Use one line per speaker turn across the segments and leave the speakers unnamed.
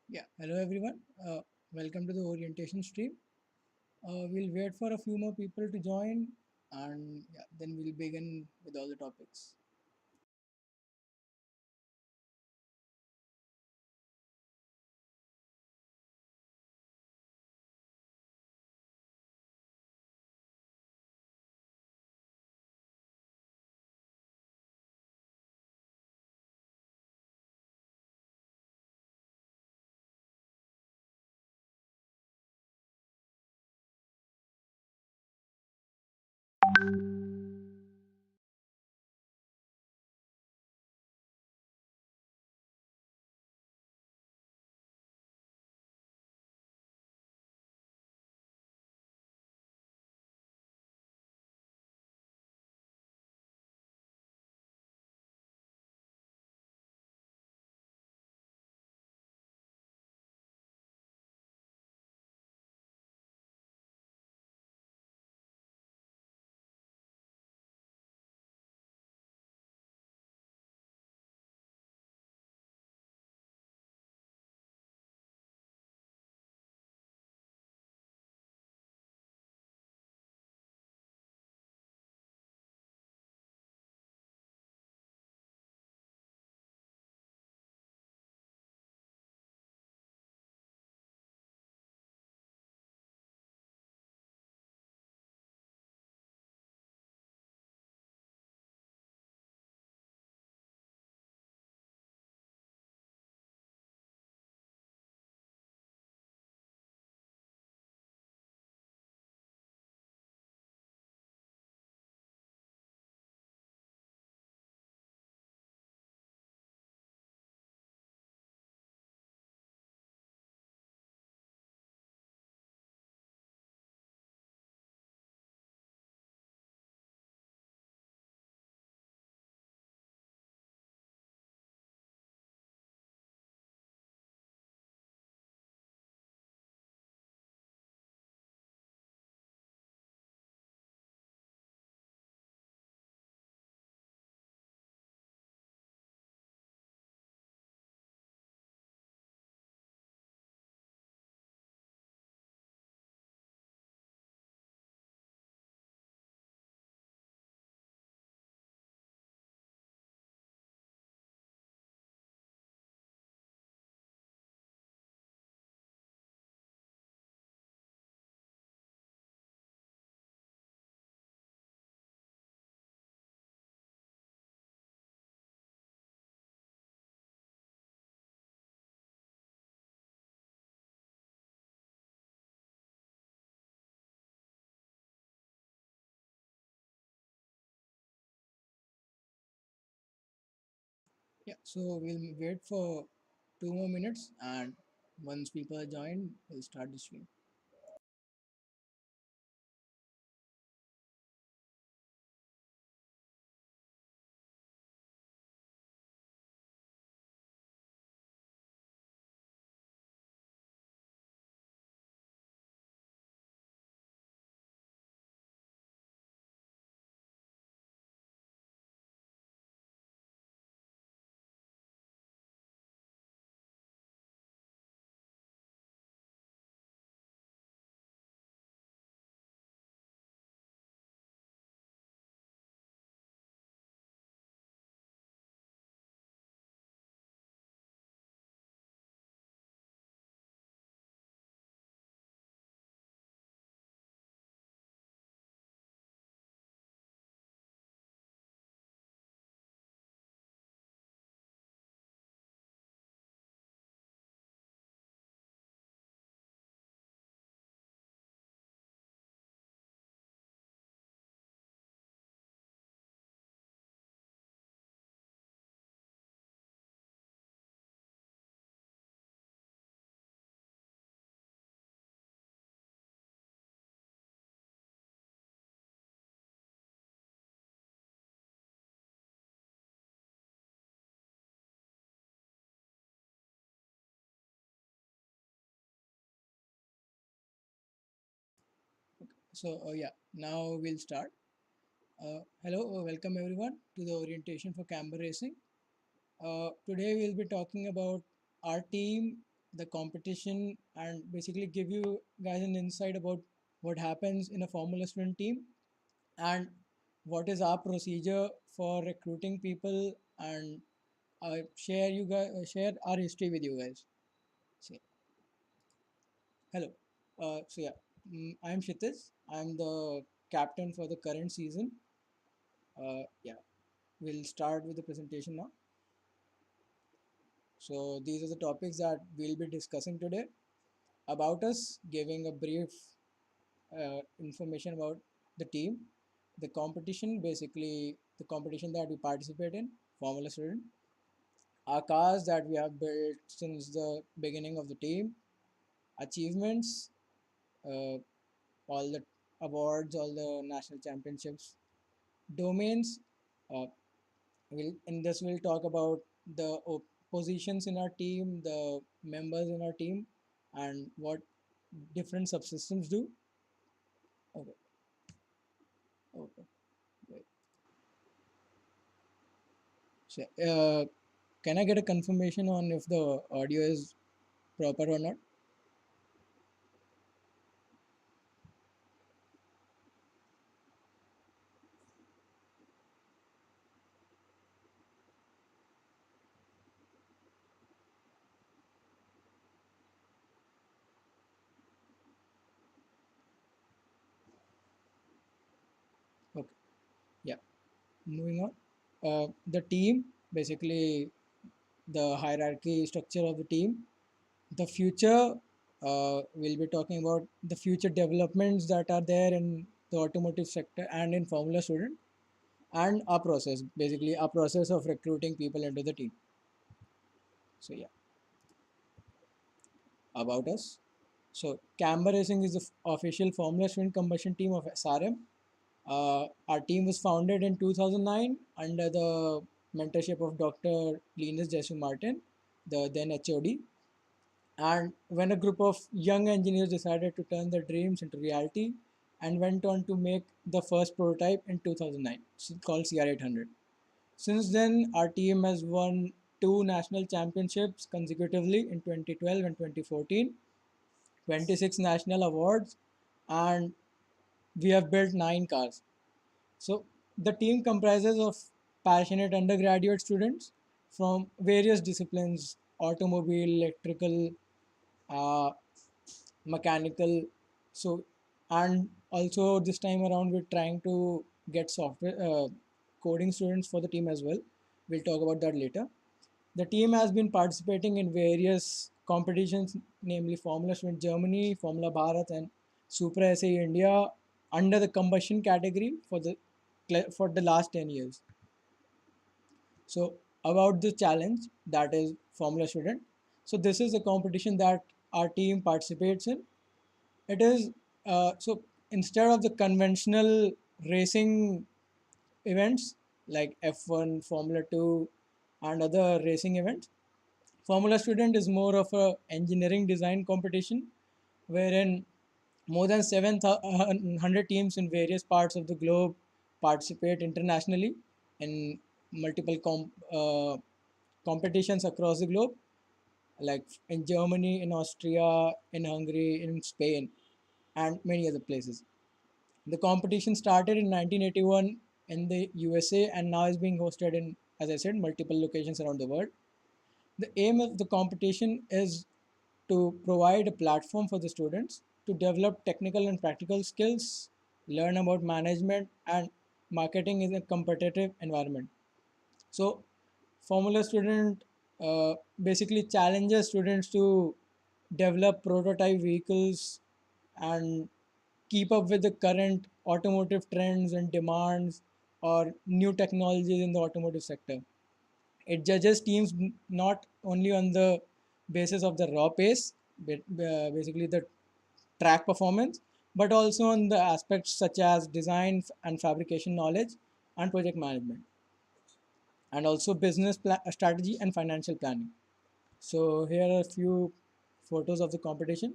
Yeah, hello everyone. Welcome to the orientation stream. We'll wait for a few more people to join and yeah, then we'll begin with all the topics. Yeah, so we'll wait for 2 more minutes and once people are joined, we'll start the stream. So yeah, now we'll start. Hello, welcome everyone to the orientation for Camber Racing. Today we'll be talking about our team, the competition and basically give you guys an insight about what happens in a Formula Student team and what is our procedure for recruiting people, and share our history with you guys. So, hello. I'm Kshitij. I'm the captain for the current season. Yeah, we'll start with the presentation now. So these are the topics that we'll be discussing today. About us, giving a brief information about the team, the competition, basically the competition that we participate in, Formula Student, our cars that we have built since the beginning of the team, achievements, uh, all the awards, all the national championships, domains. Uh, in this, we'll talk about the positions in our team, the members in our team, and what different subsystems do. Okay, okay, great. So, can I get a confirmation on if the audio is proper or not? Okay, yeah. Moving on. The team, basically the hierarchy structure of the team. The future, we'll be talking about the future developments that are there in the automotive sector and in Formula Student, and our process, basically our process of recruiting people into the team. So yeah, about us. So Camber Racing is the official Formula Student combustion team of SRM. Our team was founded in 2009 under the mentorship of Dr. Linus Jesu Martin, the then HOD. And when a group of young engineers decided to turn their dreams into reality and went on to make the first prototype in 2009, called CR800. Since then, our team has won two national championships consecutively in 2012 and 2014, 26 national awards, and we have built 9 cars. So the team comprises of passionate undergraduate students from various disciplines: automobile, electrical, uh, mechanical. So, and also this time around we're trying to get software coding students for the team as well. We'll talk about that later. The team has been participating in various competitions, namely Formula Student Germany, Formula Bharat, and Super SA India under the combustion category for the last 10 years. So about the challenge, that is Formula Student. So this is a competition that our team participates in. It is so instead of the conventional racing events like F1, Formula 2, and other racing events, Formula Student is more of a engineering design competition wherein more than 700 teams in various parts of the globe participate internationally in multiple competitions across the globe, like in Germany, in Austria, in Hungary, in Spain, and many other places. The competition started in 1981 in the USA and now is being hosted in, as I said, multiple locations around the world. The aim of the competition is to provide a platform for the students to develop technical and practical skills, learn about management and marketing in a competitive environment. So, Formula Student basically challenges students to develop prototype vehicles and keep up with the current automotive trends and demands or new technologies in the automotive sector. It judges teams not only on the basis of the raw pace, but basically the track performance, but also on the aspects such as design and fabrication knowledge and project management, and also business strategy and financial planning. So here are a few photos of the competition.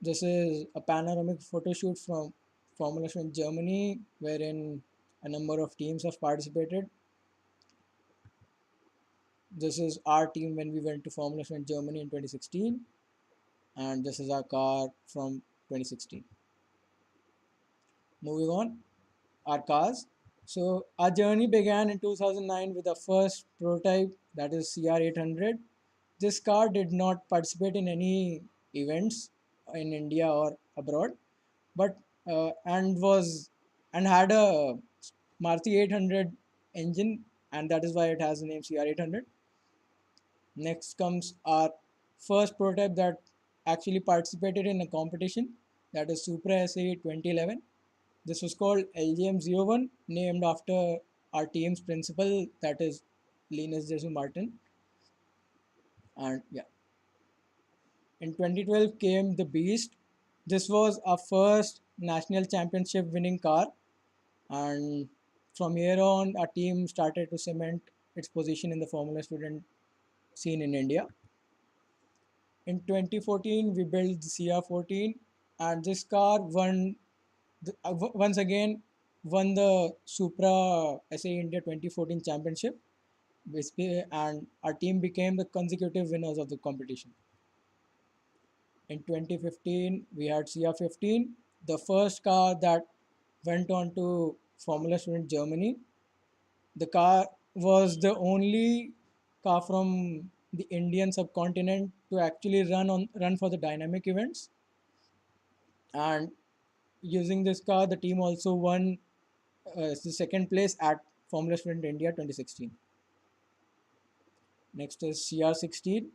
This is a panoramic photo shoot from Formula Show in Germany, wherein a number of teams have participated. This is our team when we went to Formula One Germany in 2016, and this is our car from 2016. Moving on, our cars. So our journey began in 2009 with our first prototype, that is CR800. This car did not participate in any events in India or abroad, but and had a Maruti 800 engine, and that is why it has the name CR800. Next comes our first prototype that actually participated in a competition, that is Supra SA 2011. This was called LGM01, named after our team's principal, that is Linus Jesus Martin. And yeah, in 2012 came the Beast. This was our first national championship winning car, and from here on, our team started to cement its position in the Formula Student scene in India. In 2014, we built the CR14, and this car once again won the Supra SA India 2014 championship, and our team became the consecutive winners of the competition. In 2015, we had CR15, the first car that went on to Formula Student Germany. The car was the only car from the Indian subcontinent to actually run for the dynamic events. And using this car, the team also won the second place at Formula Student India 2016. Next is CR16,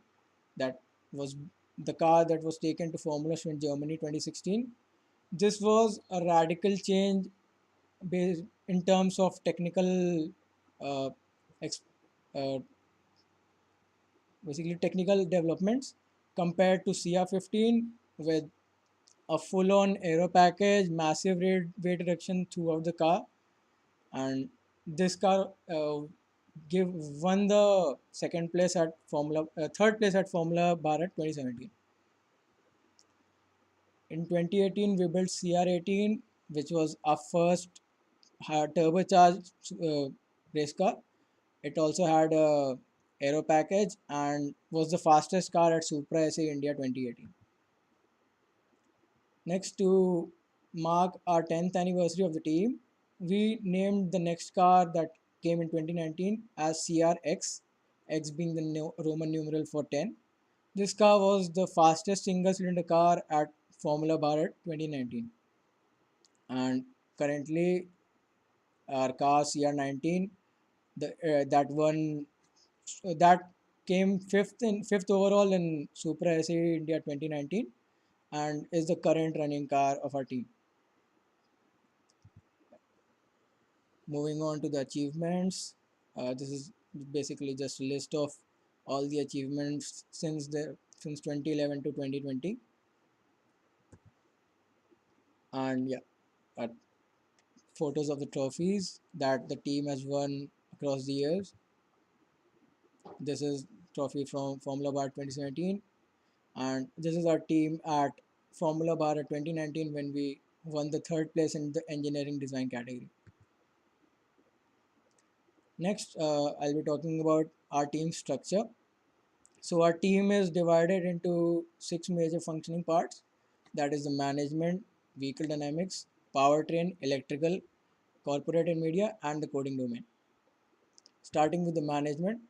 that was the car that was taken to Formula Student Germany 2016. This was a radical change based in terms of technical, uh, ex, uh, basically technical developments compared to CR15, with a full-on aero package, massive weight reduction throughout the car, and this car give won the third place at Formula Bharat 2017. In 2018, we built CR18, which was our first turbocharged race car. It also had a aero package and was the fastest car at Supra SA India 2018. Next, to mark our 10th anniversary of the team, we named the next car that came in 2019 as CRX, X being the Roman numeral for 10. This car was the fastest single cylinder car at Formula Bharat 2019. And currently, our car CR19, that one that came fifth overall in Supra SA India 2019, and is the current running car of our team. Moving on to the achievements, this is basically just a list of all the achievements since 2011 to 2020, and yeah, uh, photos of the trophies that the team has won across the years. This is trophy from Formula Bar 2017, and this is our team at Formula Bar 2019 when we won the third place in the engineering design category. Next, I'll be talking about our team structure. So our team is divided into 6 major functioning parts. That is the management, vehicle dynamics, powertrain, electrical, corporate and media, and the coding domain. Starting with the management.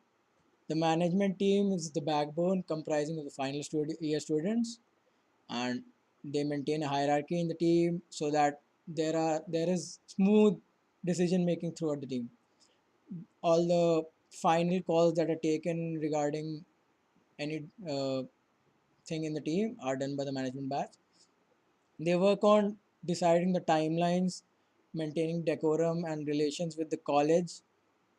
The management team is the backbone comprising of the final year students, and they maintain a hierarchy in the team so that there is smooth decision making throughout the team. All the final calls that are taken regarding any thing in the team are done by the management batch. They work on deciding the timelines, maintaining decorum and relations with the college,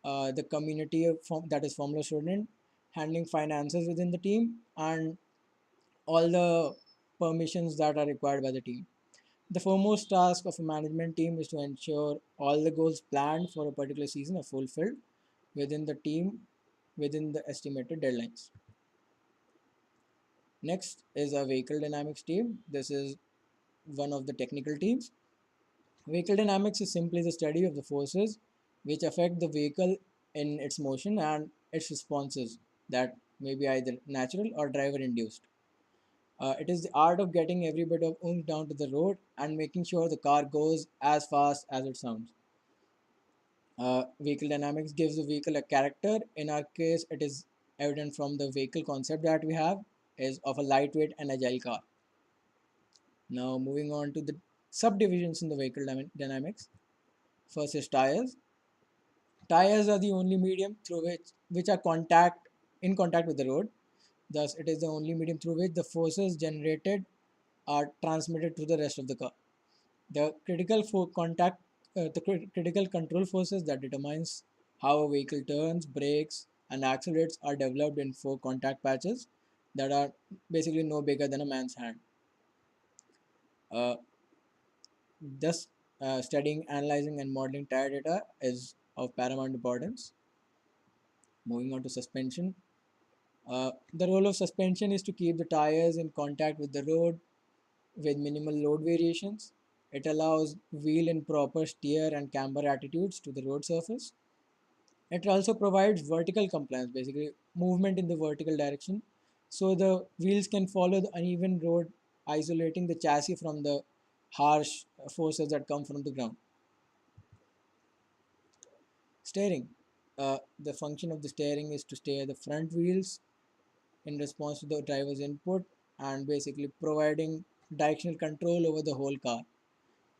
the community that is Formula student, handling finances within the team, and all the permissions that are required by the team. The foremost task of a management team is to ensure all the goals planned for a particular season are fulfilled within the team within the estimated deadlines. Next is a vehicle dynamics team. This is one of the technical teams. Vehicle dynamics is simply the study of the forces which affect the vehicle in its motion, and its responses that may be either natural or driver induced. It is the art of getting every bit of oomph down to the road and making sure the car goes as fast as it sounds. Vehicle dynamics gives the vehicle a character. In our case, it is evident from the vehicle concept that we have is of a lightweight and agile car. Now moving on to the subdivisions in the vehicle dynamics. First is tires. Tires are the only medium through which are contact in contact with the road. Thus, it is the only medium through which the forces generated are transmitted to the rest of the car. The critical for contact, critical control forces that determines how a vehicle turns, brakes, and accelerates are developed in four contact patches that are basically no bigger than a man's hand. Uh, thus, studying, analyzing, and modeling tire data is of paramount importance. Moving on to suspension. The role of suspension is to keep the tires in contact with the road with minimal load variations. It allows wheel and proper steer and camber attitudes to the road surface. It also provides vertical compliance, basically movement in the vertical direction, so the wheels can follow the uneven road, isolating the chassis from the harsh forces that come from the ground. Steering. The function of the steering is to steer the front wheels in response to the driver's input and basically providing directional control over the whole car.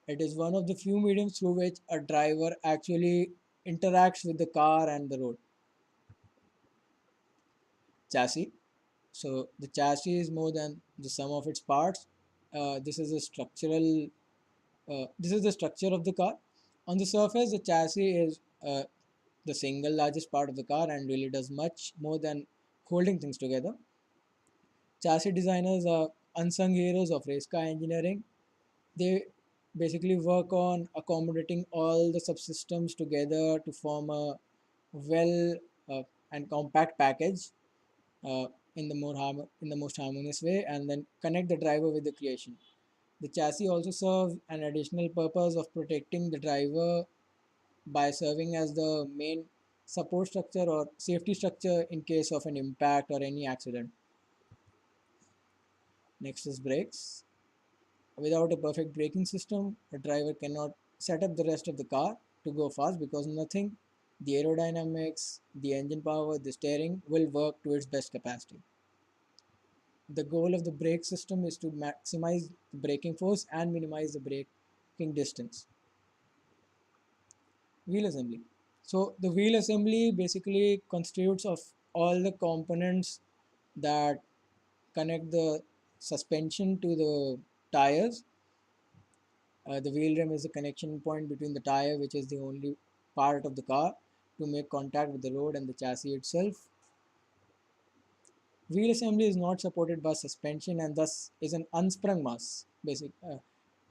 It is one of the few mediums through which a driver actually interacts with the car and the road. Chassis. So the chassis is more than the sum of its parts. This is a structural. This is the structure of the car. On the surface, the chassis is the single largest part of the car and really does much more than holding things together. Chassis designers are unsung heroes of race car engineering. They basically work on accommodating all the subsystems together to form a well and compact package uh, in the most harmonious way, and then connect the driver with the creation. The chassis also serves an additional purpose of protecting the driver by serving as the main support structure or safety structure in case of an impact or any accident. Next is brakes. Without a perfect braking system, a driver cannot set up the rest of the car to go fast because nothing, the aerodynamics, the engine power, the steering will work to its best capacity. The goal of the brake system is to maximize the braking force and minimize the braking distance. Wheel assembly. So the wheel assembly basically constitutes of all the components that connect the suspension to the tires. The wheel rim is the connection point between the tire, which is the only part of the car, to make contact with the road and the chassis itself. Wheel assembly is not supported by suspension and thus is an unsprung mass.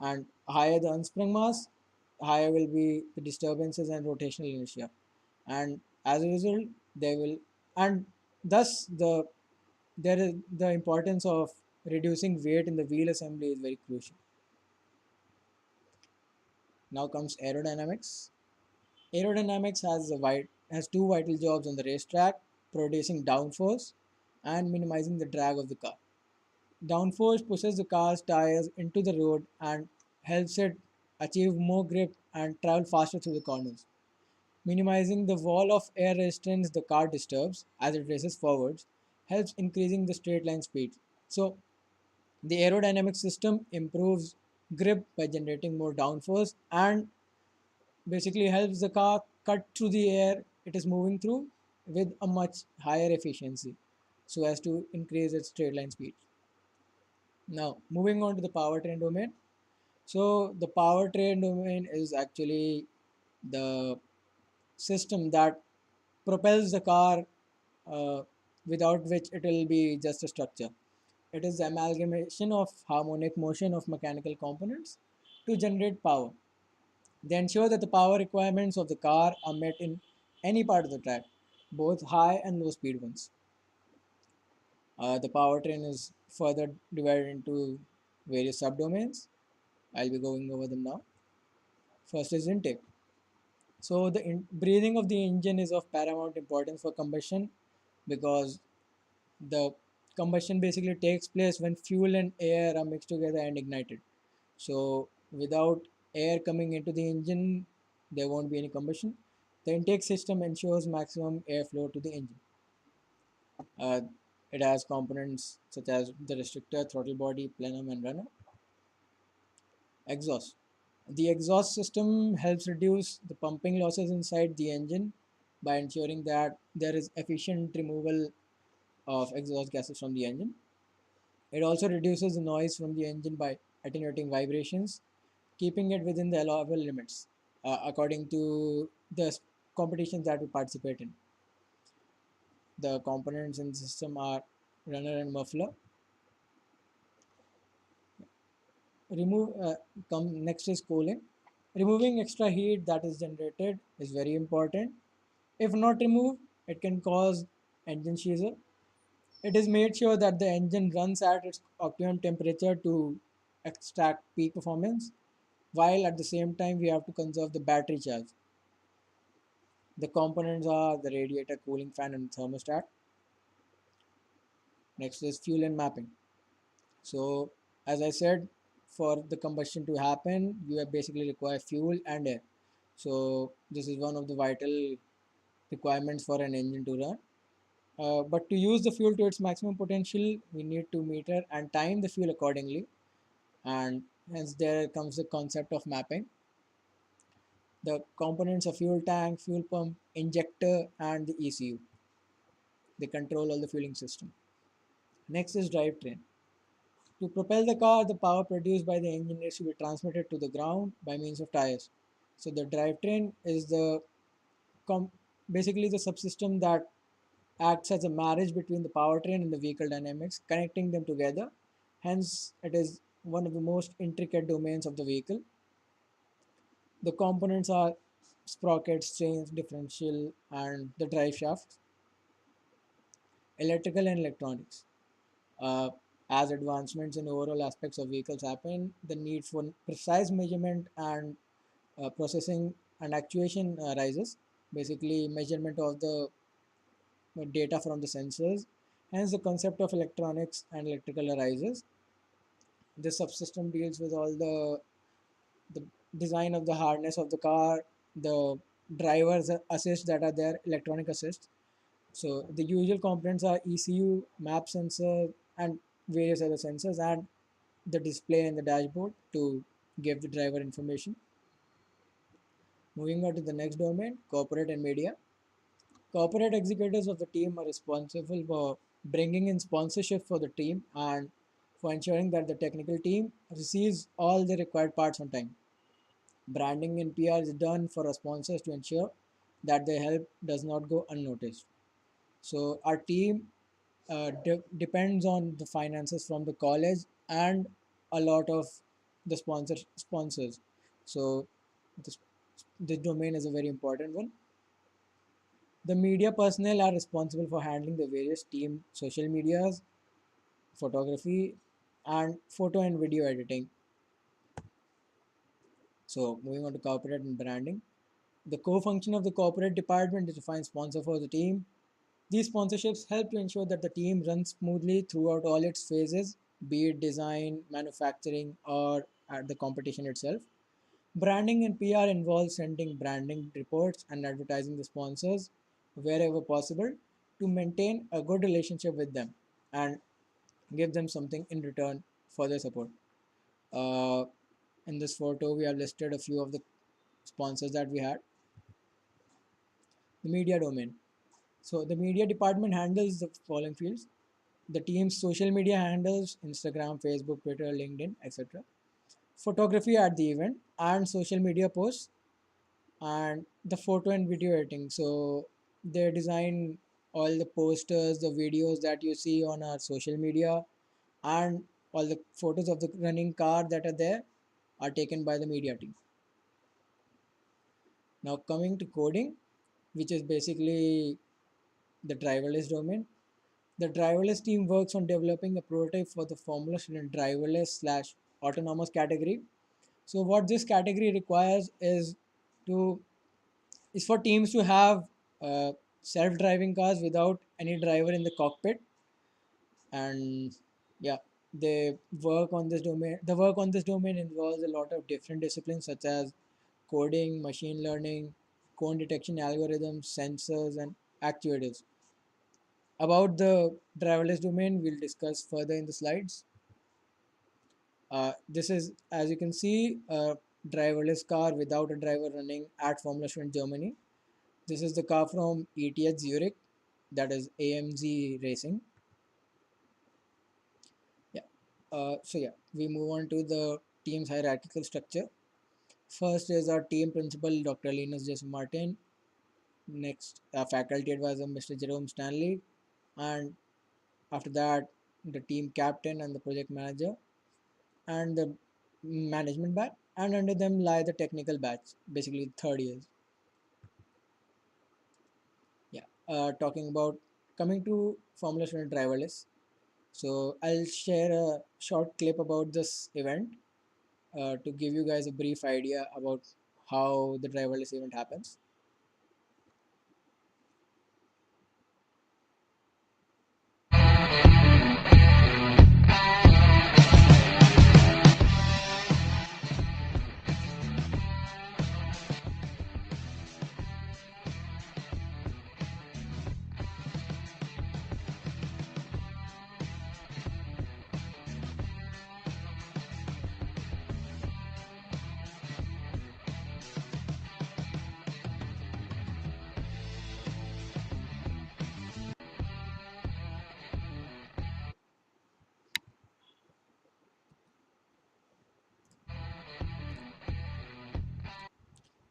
And higher the unsprung mass, higher will be the disturbances and rotational inertia. And as a result, they will, and thus there is the importance of reducing weight in the wheel assembly is very crucial. Now comes aerodynamics. Aerodynamics has two vital jobs on the racetrack: producing downforce and minimizing the drag of the car. Downforce pushes the car's tires into the road and helps it achieve more grip and travel faster through the corners. Minimizing the wall of air resistance the car disturbs as it races forwards helps increasing the straight line speed. So the aerodynamic system improves grip by generating more downforce and basically helps the car cut through the air it is moving through with a much higher efficiency so as to increase its straight line speed. Now, moving on to the powertrain domain. So, the powertrain domain is actually the system that propels the car, uh, without which it will be just a structure. It is the amalgamation of harmonic motion of mechanical components to generate power. They ensure that the power requirements of the car are met in any part of the track, both high and low speed ones. The powertrain is further divided into various subdomains. I'll be going over them now. First is intake. So the breathing of the engine is of paramount importance for combustion, because the combustion basically takes place when fuel and air are mixed together and ignited. So without air coming into the engine, there won't be any combustion. The intake system ensures maximum airflow to the engine. Uh, it has components such as the restrictor, throttle body, plenum, and runner. Exhaust. The exhaust system helps reduce the pumping losses inside the engine by ensuring that there is efficient removal of exhaust gases from the engine. It also reduces the noise from the engine by attenuating vibrations, keeping it within the allowable limits according to the competitions that we participate in. The components in the system are runner and muffler. Remove come next is cooling. Removing extra heat that is generated is very important. If not removed, it can cause engine seizure. It is made sure that the engine runs at its optimum temperature to extract peak performance, while at the same time we have to conserve the battery charge. The components are the radiator, cooling fan, and thermostat. Next is fuel and mapping. So, as I said, for the combustion to happen, you basically require fuel and air. So, this is one of the vital requirements for an engine to run. But to use the fuel to its maximum potential, we need to meter and time the fuel accordingly. And hence, there comes the concept of mapping. The components of fuel tank, fuel pump, injector, and the ECU. They control all the fueling system. Next is drivetrain. To propel the car, the power produced by the engine needs to be transmitted to the ground by means of tires. So the drivetrain is basically the subsystem that acts as a marriage between the powertrain and the vehicle dynamics, connecting them together. Hence, it is one of the most intricate domains of the vehicle. The components are sprockets, chains, differential, and the drive shaft, electrical and electronics. Uh, as advancements in overall aspects of vehicles happen, the need for precise measurement and processing and actuation rises. Basically, measurement of the data from the sensors. Hence, the concept of electronics and electrical arises. This subsystem deals with all the design of the harness of the car, the drivers assist that are there, electronic assist. So the usual components are ECU, map sensor, and various other sensors, and the display and the dashboard to give the driver information. Moving on to the next domain, corporate and media. Corporate executives of the team are responsible for bringing in sponsorship for the team and for ensuring that the technical team receives all the required parts on time. Branding and PR is done for our sponsors to ensure that their help does not go unnoticed. So our team depends on the finances from the college and a lot of the sponsors. So this, this domain is a very important one. The media personnel are responsible for handling the various team social medias, photography, and photo and video editing. So moving on to corporate and branding. The core function of the corporate department is to find sponsor for the team. These sponsorships help to ensure that the team runs smoothly throughout all its phases, be it design, manufacturing, or at the competition itself. Branding and PR involves sending branding reports and advertising the sponsors wherever possible to maintain a good relationship with them and give them something in return for their support. Uh, in this photo, we have listed a few of the sponsors that we had. The media domain. So the media department handles the following fields: the team's social media handles Instagram, Facebook, Twitter, LinkedIn, etc. Photography at the event and social media posts, and the photo and video editing. So they design all the posters, the videos that you see on our social media, and all the photos of the running car that are there are taken by the media team. Now coming to coding, which is basically the driverless domain. The driverless team works on developing a prototype for the Formula Student driverless slash autonomous category. So what this category requires is to is for teams to have self-driving cars without any driver in the cockpit. And yeah, they work on this domain. The work on this domain involves a lot of different disciplines such as coding, machine learning, cone detection algorithms, sensors, and actuators. About the driverless domain, we'll discuss further in the slides. This is, as you can see, a driverless car without a driver running at Formula 1 Germany. This is the car from ETH Zurich, that is AMZ Racing. Yeah. So we move on to the team's hierarchical structure. First is our team principal, Dr. Linus Jason Martin. Next, faculty advisor, Mr. Jerome Stanley. And after that, the team captain and the project manager and the management batch. And under them lie the technical batch, basically third years. Yeah. Talking about coming to Formula 1 driverless. So I'll share a short clip about this event to give you guys a brief idea about how the driverless event happens.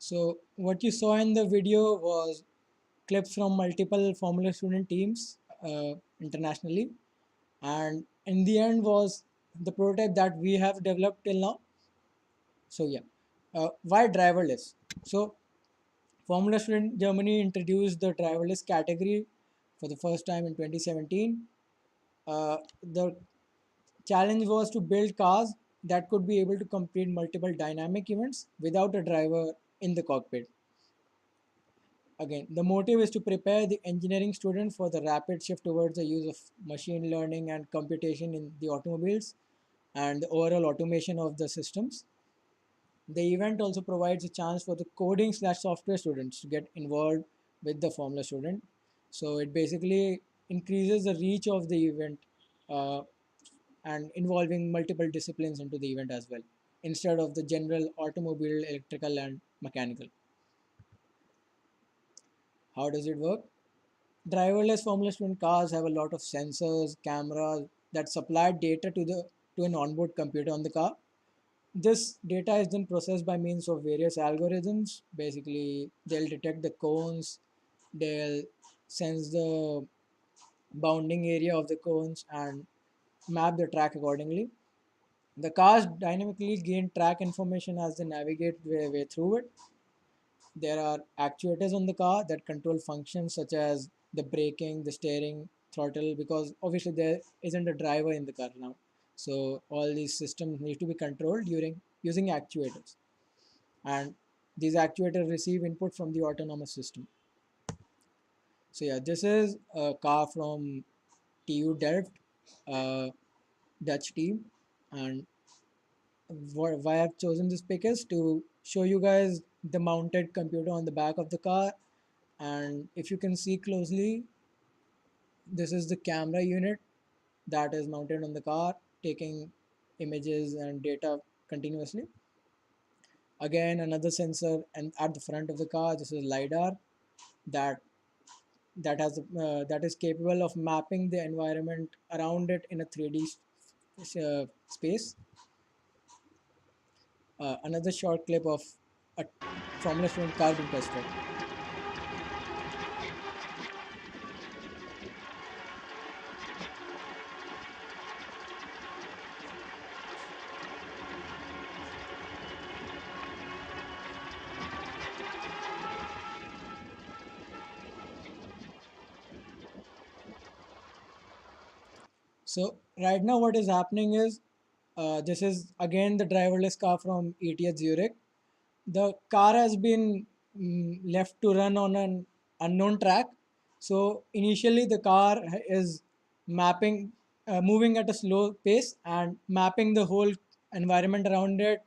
So what you saw in the video was clips from multiple Formula student teams internationally, and in the end was the prototype that we have developed till now. So yeah, why driverless? So Formula Student Germany introduced the driverless category for the first time in 2017. The challenge was to build cars that could be able to complete multiple dynamic events without a driver in the cockpit. Again, the motive is to prepare the engineering students for the rapid shift towards the use of machine learning and computation in the automobiles and the overall automation of the systems. The event also provides a chance for the coding slash software students to get involved with the Formula student. So it basically increases the reach of the event uh, and involving multiple disciplines into the event as well, instead of the general automobile, electrical, and mechanical. How does it work? Driverless Formula Student cars have a lot of sensors, cameras that supply data to an onboard computer on the car. This data is then processed by means of various algorithms. Basically, they'll detect the cones, they'll sense the bounding area of the cones and map the track accordingly. The cars dynamically gain track information as they navigate their way through it. There are actuators on the car that control functions such as the braking, the steering, throttle, because obviously there isn't a driver in the car now. So all these systems need to be controlled during using actuators. And these actuators receive input from the autonomous system. So yeah, this is a car from TU Delft, uh, Dutch team. And why I've chosen this pic is to show you guys the mounted computer on the back of the car. And if you can see closely, this is the camera unit that is mounted on the car, taking images and data continuously. Again, another sensor and at the front of the car, this is LiDAR that that is capable of mapping the environment around it in a 3D space. Another short clip of a Formula Student car being tested. So right now what is happening is this is again the driverless car from ETH Zurich. The car has been left to run on an unknown track. So initially the car is mapping, moving at a slow pace and mapping the whole environment around it,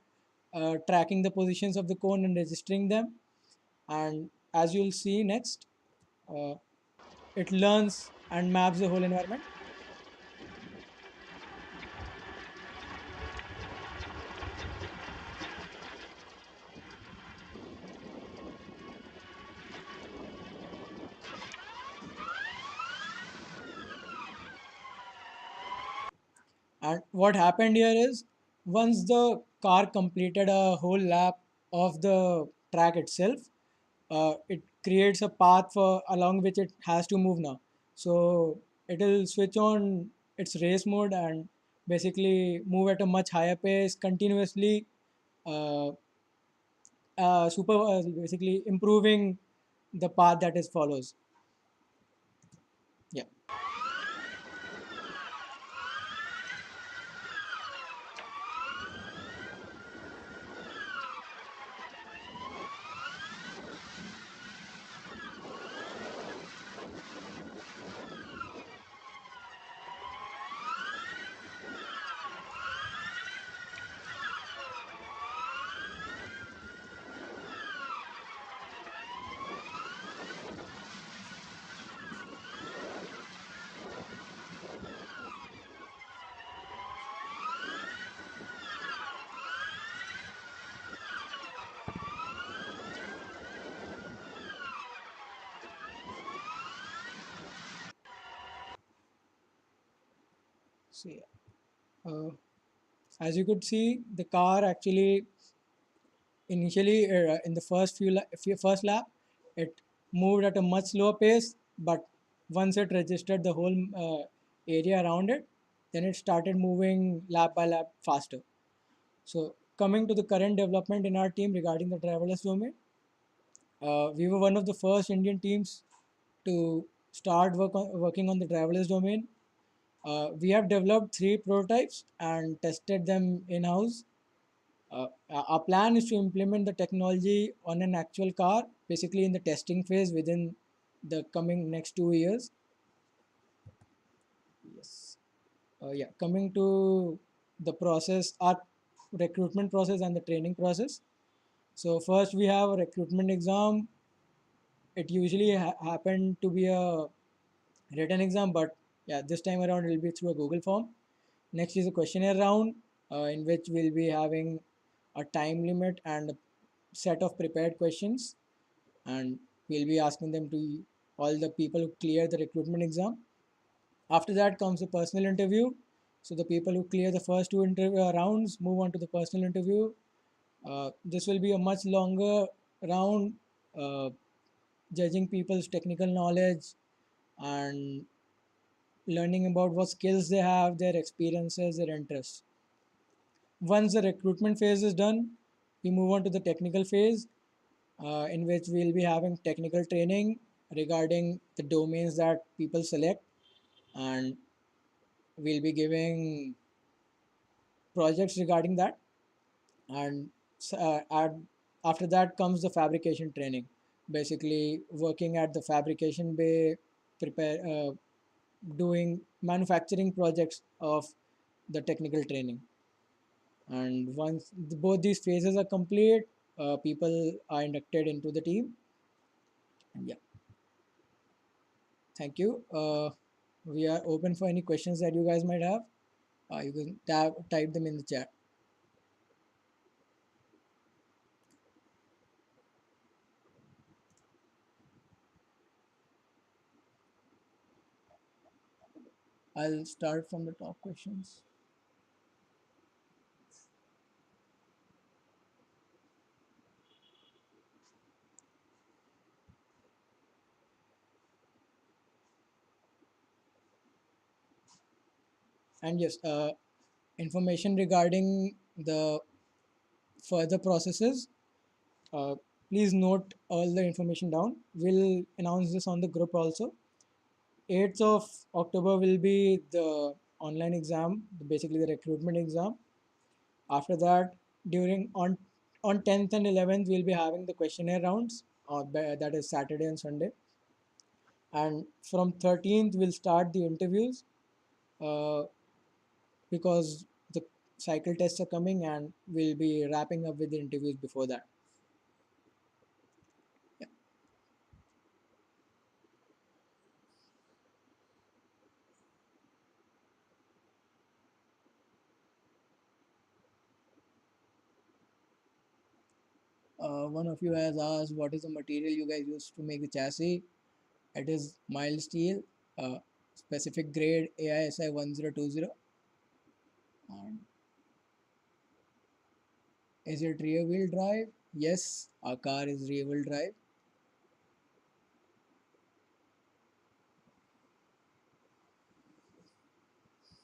tracking the positions of the cone and registering them. And as you'll see next, uh, it learns and maps the whole environment. And what happened here is once the car completed a whole lap of the track itself, it creates a path for along which it has to move now. So it will switch on its race mode and basically move at a much higher pace continuously, uh, basically improving the path that it follows. Yeah. So yeah. Uh, as you could see, the car actually initially in the first lap, it moved at a much slower pace, but once it registered the whole area around it, then it started moving lap by lap faster. So coming to the current development in our team regarding the driverless domain, we were one of the first Indian teams to working on the driverless domain. We have developed three prototypes and tested them in-house. Our plan is to implement the technology on an actual car, basically in the testing phase within the coming next 2 years. Yes. Yeah. Coming to the process, our recruitment process and the training process. So first we have a recruitment exam. It usually happened to be a written exam, but yeah, this time around it will be through a Google form. Next is a questionnaire round, in which we'll be having a time limit and a set of prepared questions, and we'll be asking them to all the people who clear the recruitment exam. After that comes the personal interview. So the people who clear the first two interview rounds move on to the personal interview. This will be a much longer round, uh, judging people's technical knowledge and learning about what skills they have, their experiences, their interests. Once the recruitment phase is done, we move on to the technical phase, in which we'll be having technical training regarding the domains that people select, and we'll be giving projects regarding that. And after that comes the fabrication training, basically working at the fabrication bay, doing manufacturing projects of the technical training. And once both these phases are complete, people are inducted into the team. And yeah, thank you. We are open for any questions that you guys might have. You can type them in the chat. I'll start from the top questions. And yes, information regarding the further processes, uh, please note all the information down. We'll announce this on the group also. 8th of October will be the online exam, basically the recruitment exam. After that, during on 10th and 11th, we'll be having the questionnaire rounds. that is Saturday and Sunday. And from 13th we'll start the interviews, uh, because the cycle tests are coming, and we'll be wrapping up with the interviews before that. Yeah. One of you has asked what is the material you guys use to make the chassis. It is mild steel, uh, specific grade AISI 1020. And is it rear wheel drive? Yes, our car is rear wheel drive.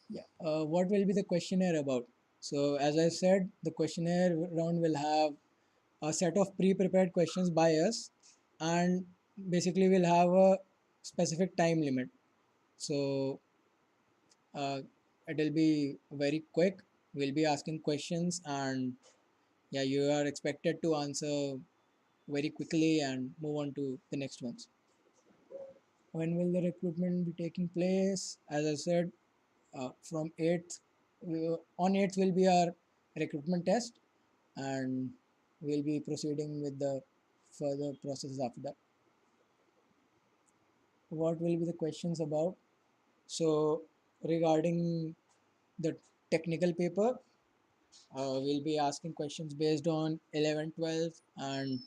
Yeah. What will be the questionnaire about? So, as I said, the questionnaire round will have a set of pre-prepared questions by us, and basically we'll have a specific time limit. So, uh, it'll be very quick. We'll be asking questions, and yeah, you are expected to answer very quickly and move on to the next ones. When will the recruitment be taking place? As I said, from 8th, on 8th will be our recruitment test, and we'll be proceeding with the further processes after that. What will be the questions about? So regarding the technical paper, we'll be asking questions based on 11, 12, and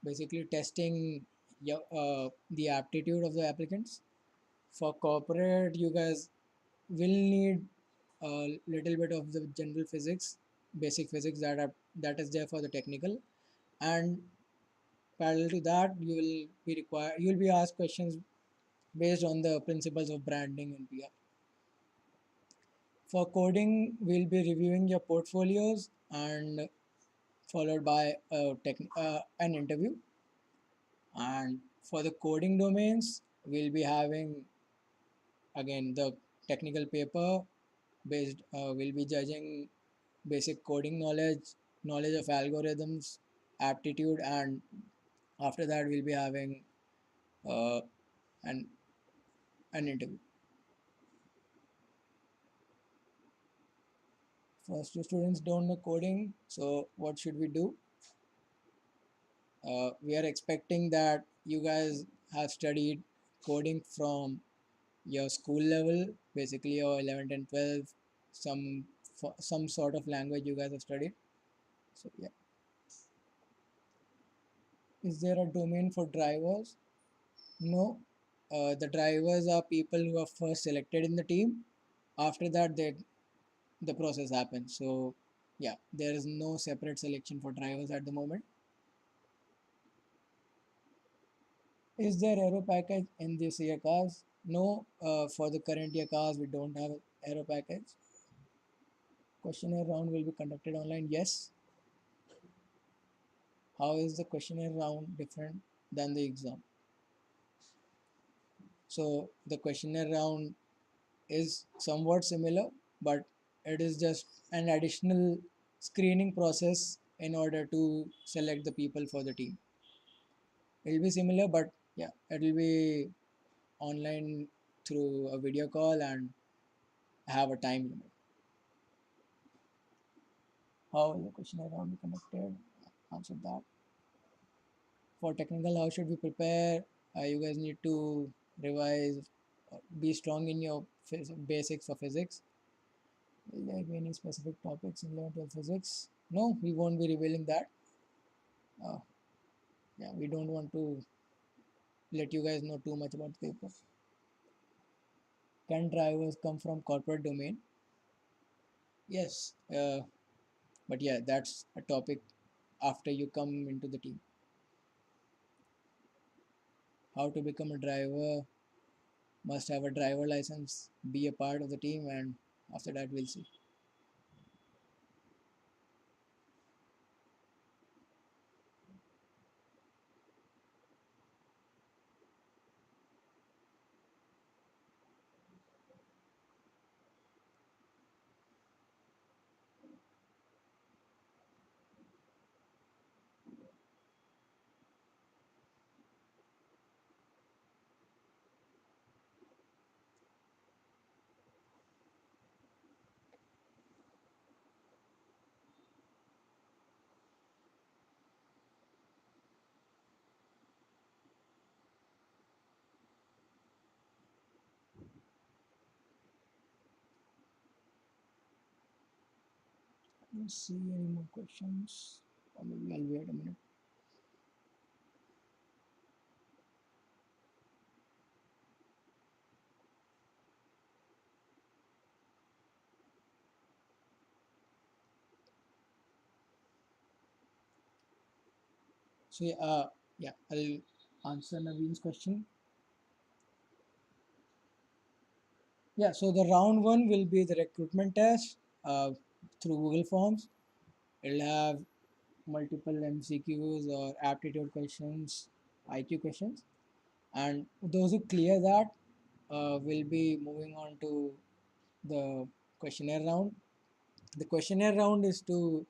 basically testing the aptitude of the applicants. For corporate, you guys will need a little bit of the general physics, basic physics that is there for the technical, and parallel to that, you will be asked questions based on the principles of branding and PR. For coding, we'll be reviewing your portfolios and followed by an interview. And for the coding domains, we'll be having again the technical paper based. We'll be judging basic coding knowledge, knowledge of algorithms, aptitude, and after that we'll be having uh, an an interview. First, two students don't know coding, so what should we do? We are expecting that you guys have studied coding from your school level, basically your 11th and 12th, some some sort of language you guys have studied. So yeah, is there a domain for drivers? No. The drivers are people who are first selected in the team. After that, the process happens. So yeah, there is no separate selection for drivers at the moment. Is there aero package in this year cars? No, for the current year cars, we don't have aero package. Questionnaire round will be conducted online. Yes. How is the questionnaire round different than the exam? So the questionnaire round is somewhat similar, but it is just an additional screening process in order to select the people for the team. It will be similar, but yeah, it will be online through a video call and have a time limit. How will the questionnaire round be conducted? Answered that. For technical, how should we prepare? You guys need to revise, be strong in your basics for physics. Will there be any specific topics in level 12 physics? No, we won't be revealing that. Uh, yeah, we don't want to let you guys know too much about the paper. Can drivers come from corporate domain? Yes, but yeah, that's a topic after you come into the team. How to become a driver? Must have a driver license, be a part of the team, and after that we'll see. Let's see any more questions. Or maybe I'll wait a minute. So yeah, I'll answer Naveen's question. Yeah, so the round one will be the recruitment test through Google Forms. It'll have multiple MCQs or aptitude questions, IQ questions, and those who clear that will be moving on to the questionnaire round. The questionnaire round is to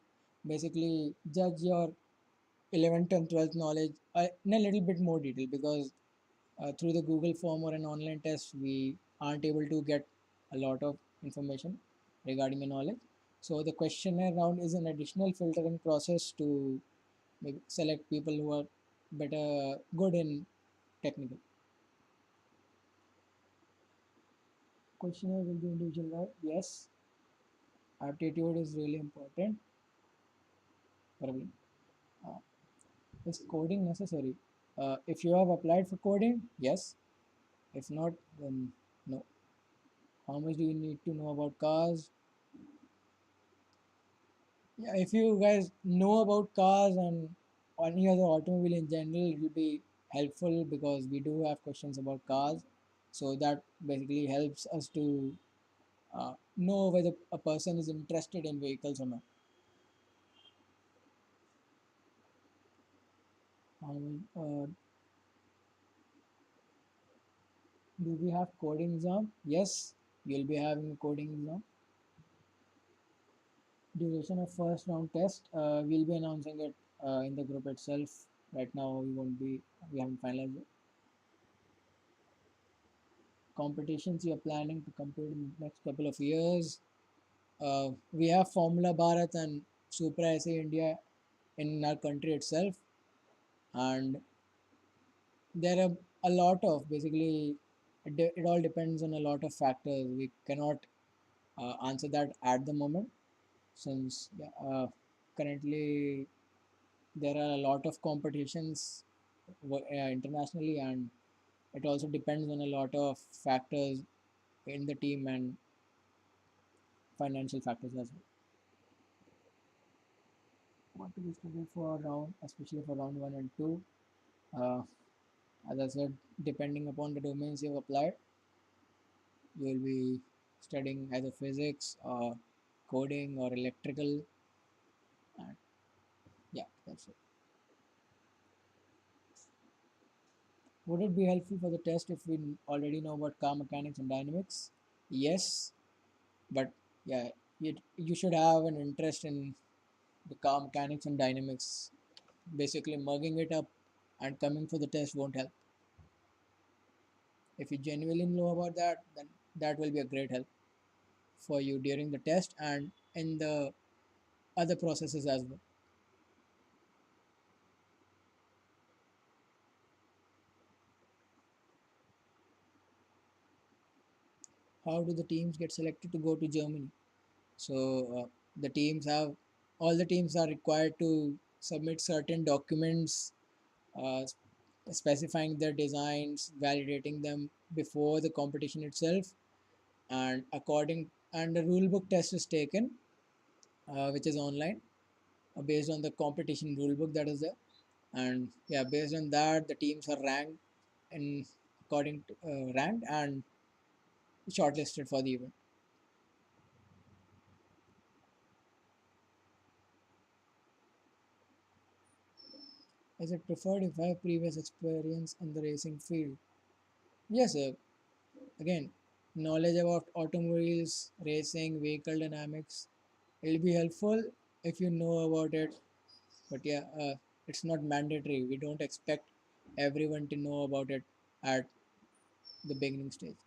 basically judge your 11th and 12th knowledge in a little bit more detail, because through the Google form or an online test, we aren't able to get a lot of information regarding your knowledge. So the questionnaire round is an additional filtering process to maybe select people who are better good in technical. Questionnaire will be individual, right? Yes, aptitude is really important. Probably. Uh, is coding necessary? If you have applied for coding, yes. If not, then no. How much do you need to know about cars? Yeah, if you guys know about cars and any other automobile in general, it will be helpful because we do have questions about cars. So that basically helps us to know whether a person is interested in vehicles or not. Uh, do we have coding exam? Yes, you'll be having a coding exam. Duration of first round test, we'll be announcing it in the group itself. Right now, we haven't finalized it. Competitions you're planning to compete in the next couple of years. We have Formula Bharat and Supra SA India in our country itself, and there are a lot of basically it all depends on a lot of factors. We cannot answer that at the moment since currently there are a lot of competitions internationally, and it also depends on a lot of factors in the team and financial factors as well. What to be studied for round, especially for round one and two. Uh, as I said, depending upon the domains you've applied, you will be studying either physics or coding or electrical. And yeah, that's it. Would it be helpful for the test if we already know about car mechanics and dynamics? Yes, but yeah, you should have an interest in the car mechanics and dynamics. Basically, mugging it up and coming for the test won't help. If you genuinely know about that, then that will be a great help for you during the test and in the other processes as well. How do the teams get selected to go to Germany? So the teams have all the teams are required to submit certain documents uh, specifying their designs, validating them before the competition itself, and the rule book test is taken, which is online based on the competition rule book that is there, and yeah, based on that the teams are ranked in according to ranked and shortlisted for the event. Is it preferred if I have previous experience in the racing field? Yes, again, knowledge about automobiles, racing, vehicle dynamics will be helpful if you know about it. But yeah, it's not mandatory. We don't expect everyone to know about it at the beginning stage.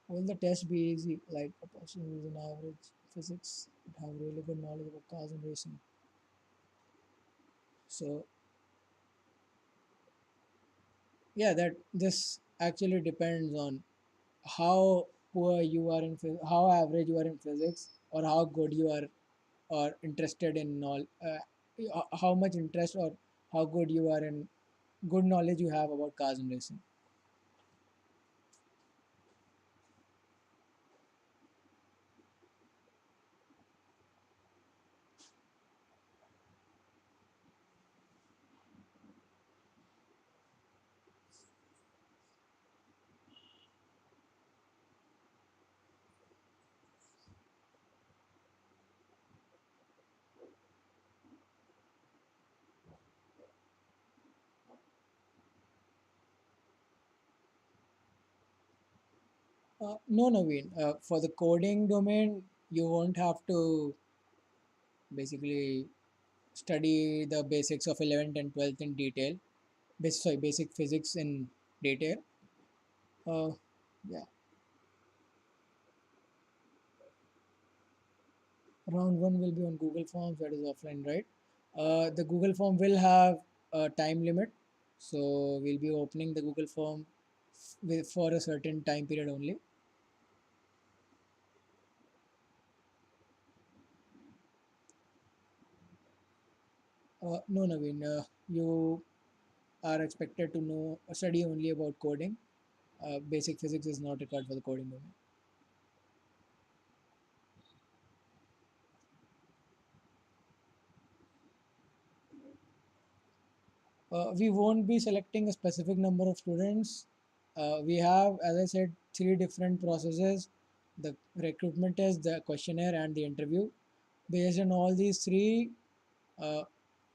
Will the test be easy? Like a person who's an average physics would have really good knowledge about cars and racing. So yeah, that this actually depends on how poor you are in how average you are in physics, or how good you are, or interested in how much interest or how good you are in good knowledge you have about cars and racing. No, Naveen. For the coding domain, you won't have to basically study the basics of 11th and 12th in detail. Basic physics in detail. Uh, yeah, round one will be on Google Forms, that is offline, right? The Google Form will have a time limit, so we'll be opening the Google Form for a certain time period only. No, Naveen, you are expected to know study only about coding. Basic physics is not required for the coding domain. We won't be selecting a specific number of students. We have, as I said, three different processes: the recruitment test, the questionnaire, and the interview. Based on all these three, uh,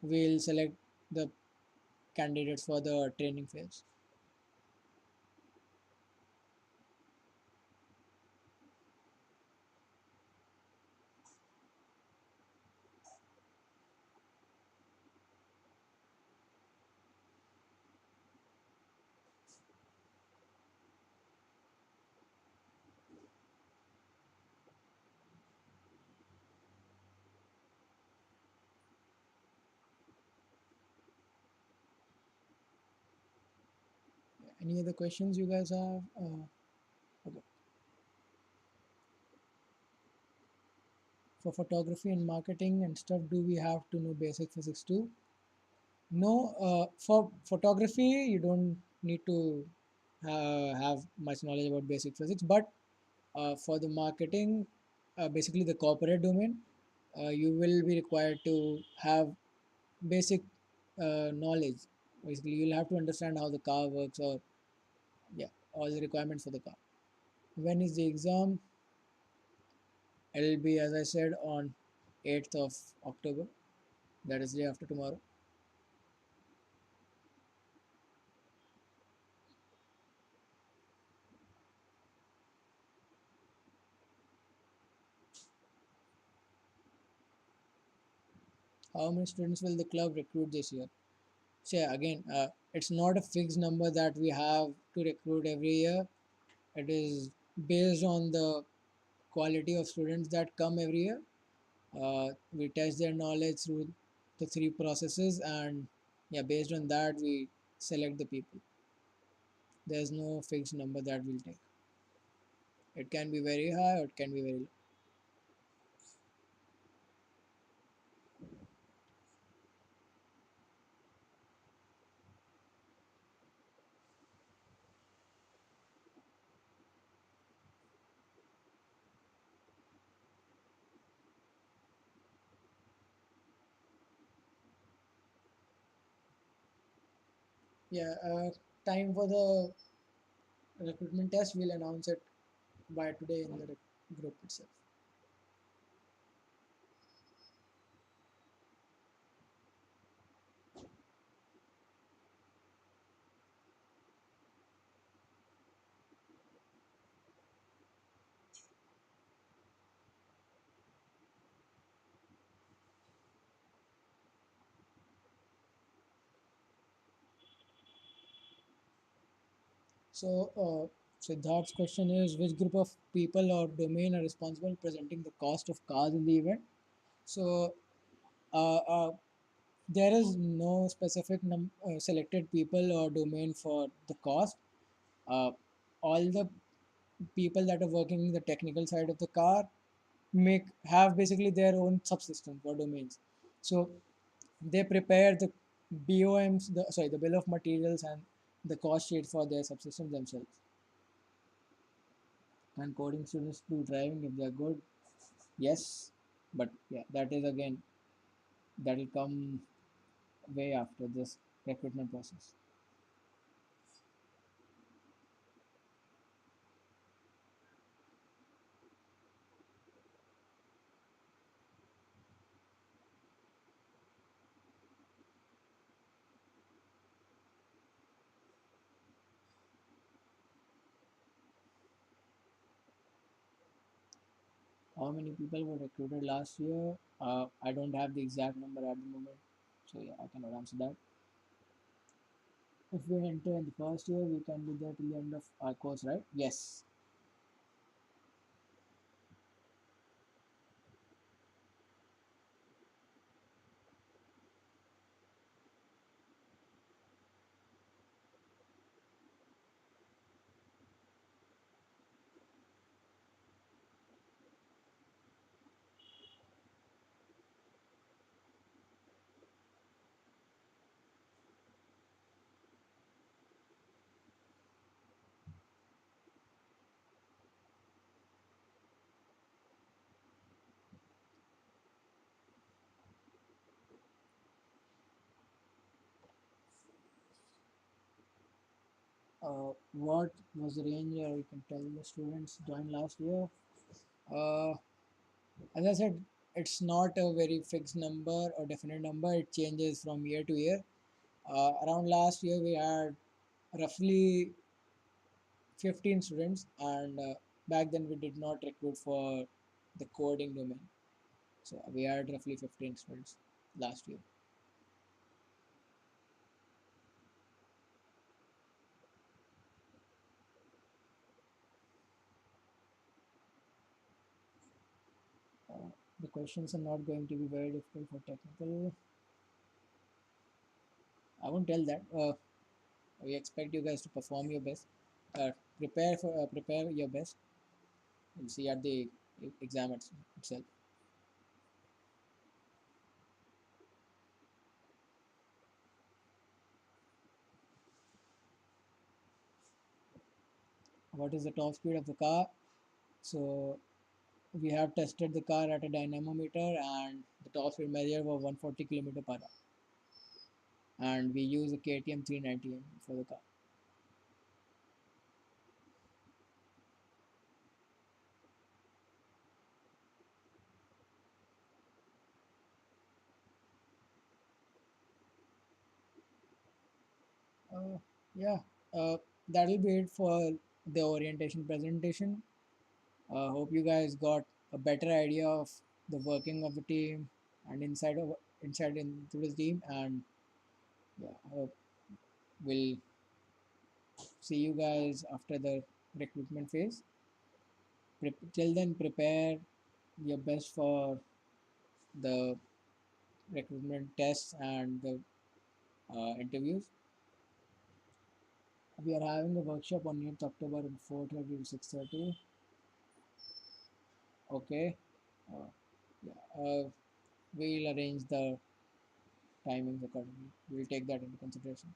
we'll select the candidates for the training phase. Any other questions you guys have? Okay. For photography and marketing and stuff, do we have to know basic physics too? No, for photography, you don't need to have much knowledge about basic physics, but for the marketing, basically the corporate domain, you will be required to have basic knowledge. Basically, you'll have to understand how the car works, or yeah, all the requirements for the car. When is the exam? It'll be, as I said, on 8th of October. That is day after tomorrow. How many students will the club recruit this year? So yeah, again, it's not a fixed number that we have to recruit every year. It is based on the quality of students that come every year. We test their knowledge through the three processes, and yeah, based on that, we select the people. There's no fixed number that we'll take. It can be very high or it can be very low. Yeah, time for the recruitment test, we'll announce it by today in the group itself. So, Siddharth's question is, which group of people or domain are responsible for presenting the cost of cars in the event? So, uh, uh, there is no specific selected people or domain for the cost. Uh, all the people that are working in the technical side of the car make have basically their own subsystems or domains. So they prepare the BOMs, the bill of materials and the cost sheet for their subsystems themselves. And coding students do driving if they're good, yes, but yeah, that is again that will come way after this recruitment process. How many people were recruited last year? I don't have the exact number at the moment, so yeah, I cannot answer that. If we enter in the first year, we can be there till the end of our course, right? Yes. What was the range, or you can tell the students joined last year? Uh, as I said, it's not a very fixed number or definite number. It changes from year to year. Around last year, we had roughly 15 students, and back then we did not recruit for the coding domain. So we had roughly 15 students last year. The questions are not going to be very difficult for technical. I won't tell that. We expect you guys to perform your best. Prepare your best. We'll see at the exam itself. What is the top speed of the car? So we have tested the car at a dynamometer, and the top speed measure was 140 km per hour. And we use a KTM 390 for the car. Uh, yeah, that will be it for the orientation presentation. Hope you guys got a better idea of the working of the team and inside into the team. And yeah, hope we'll see you guys after the recruitment phase. Till then, prepare your best for the recruitment tests and the interviews. We are having a workshop on 8th October at 4:30 to 6:30. Okay. Uh, yeah. We'll arrange the timings accordingly. We'll take that into consideration.